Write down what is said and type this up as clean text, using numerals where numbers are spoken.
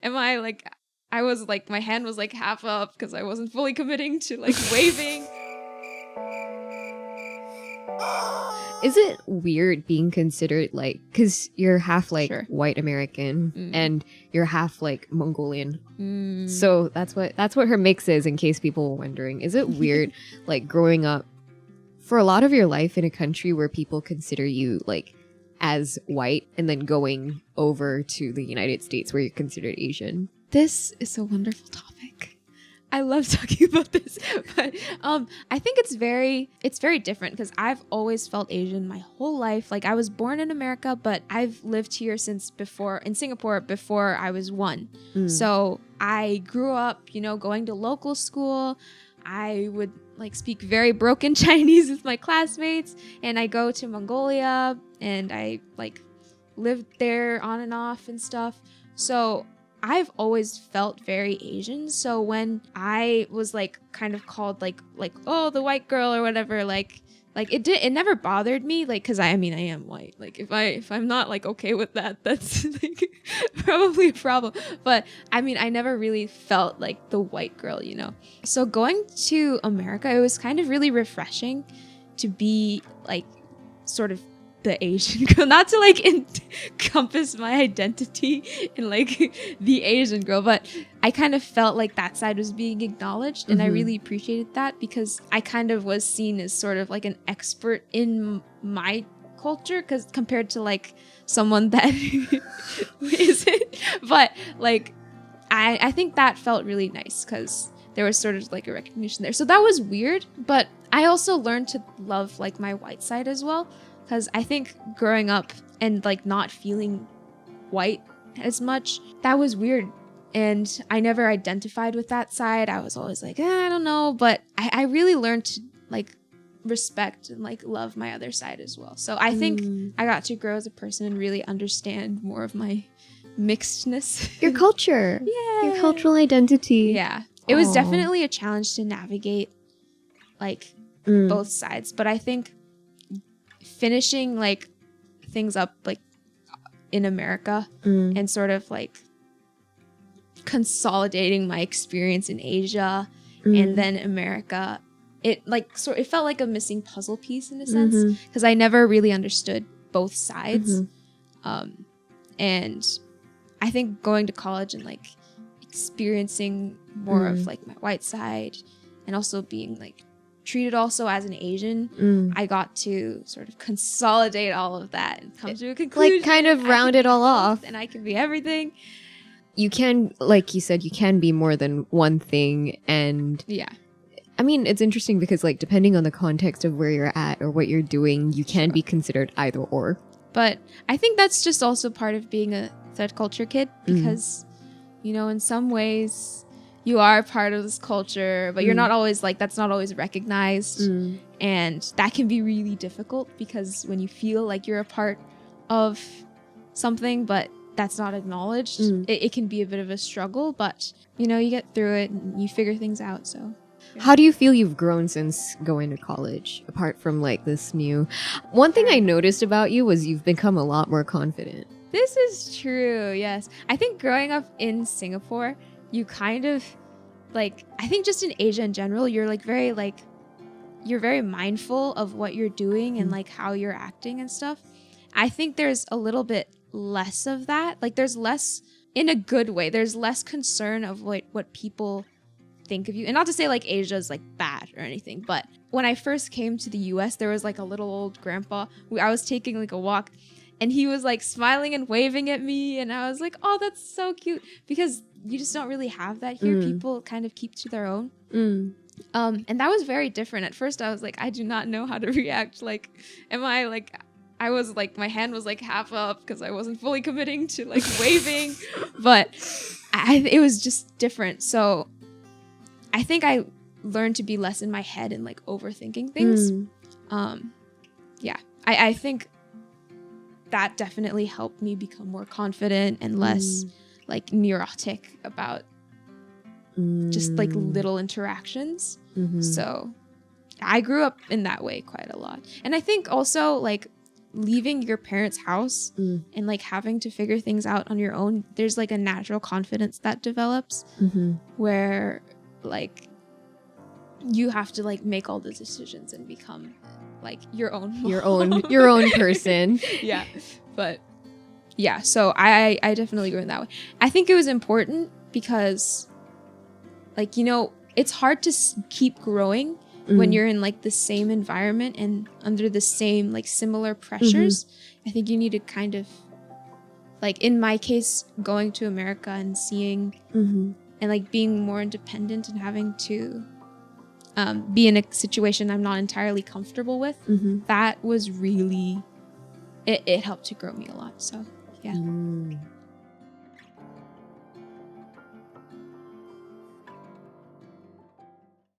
Am I like, I was like, my hand was like half up because I wasn't fully committing to like waving. Is it weird being considered like, because you're half like Sure. white American and you're half like Mongolian. Mm. So that's what her mix is, in case people were wondering. Is it weird like growing up for a lot of your life in a country where people consider you like as white and then going over to the United States where you're considered Asian? This is a wonderful topic. I love talking about this, but I think it's very different because I've always felt Asian my whole life. Like, I was born in America, but I've lived here since in Singapore before I was 1. So I grew up, going to local school. I would like speak very broken Chinese with my classmates, and I go to Mongolia and I like lived there on and off and stuff. So I've always felt very Asian. So when I was like kind of called like oh, the white girl or whatever, like it never bothered me, like, because I am white. Like if I'm not like okay with that, that's like probably a problem. But I never really felt like the white girl, So going to America, it was kind of really refreshing to be like sort of the Asian girl, not to like encompass my identity in like the Asian girl, but I kind of felt like that side was being acknowledged, and I really appreciated that because I kind of was seen as sort of like an expert in my culture, because compared to like someone that isn't, but like I think that felt really nice because there was sort of like a recognition there. So that was weird, but I also learned to love like my white side as well. Because I think growing up and like not feeling white as much, that was weird. And I never identified with that side. I was always like, I don't know. But I really learned to like respect and like love my other side as well. So I think I got to grow as a person and really understand more of my mixedness. Your culture. Yeah. Your cultural identity. Yeah. It was definitely a challenge to navigate like both sides. But I think finishing like things up like in America and sort of like consolidating my experience in Asia and then America, it felt like a missing puzzle piece in a sense, because I never really understood both sides. And I think going to college and like experiencing more of like my white side and also being like treated also as an Asian, I got to sort of consolidate all of that and come to a conclusion. Like kind of round it all off. And I can be everything. You can, like you said, you can be more than one thing. And yeah. I mean, it's interesting because like depending on the context of where you're at or what you're doing, you can be considered either or. But I think that's just also part of being a third culture kid because, in some ways you are part of this culture, but you're not always like, that's not always recognized. And that can be really difficult because when you feel like you're a part of something, but that's not acknowledged, it can be a bit of a struggle, but you get through it and you figure things out. So yeah. How do you feel you've grown since going to college, apart from like this new... One thing I noticed about you was you've become a lot more confident. This is true, yes. I think growing up in Singapore, you kind of like, I think just in Asia in general, you're like very like, you're very mindful of what you're doing and like how you're acting and stuff. I think there's a little bit less of that. Like there's less, in a good way, there's less concern of what people think of you. And not to say like Asia is like bad or anything, but when I first came to the US, there was like a little old grandpa who I was taking like a walk, and he was like smiling and waving at me, and I was like, oh, that's so cute, because you just don't really have that here. People kind of keep to their own. And that was very different. At first I was like, I do not know how to react. Like, I was like, my hand was like half up because I wasn't fully committing to like waving, but it was just different. So I think I learned to be less in my head and like overthinking things. Yeah, I think that definitely helped me become more confident and less like neurotic about just like little interactions. So I grew up in that way quite a lot. And I think also like leaving your parents' house and like having to figure things out on your own, there's like a natural confidence that develops where like you have to like make all the decisions and become like your own mom. your own person. Yeah. But yeah, so I definitely grew in that way. I think it was important because like, you know, it's hard to keep growing when you're in like the same environment and under the same like similar pressures. I think you need to kind of like, in my case, going to America and seeing and like being more independent and having to be in a situation I'm not entirely comfortable with, that was really, it helped to grow me a lot. So yeah.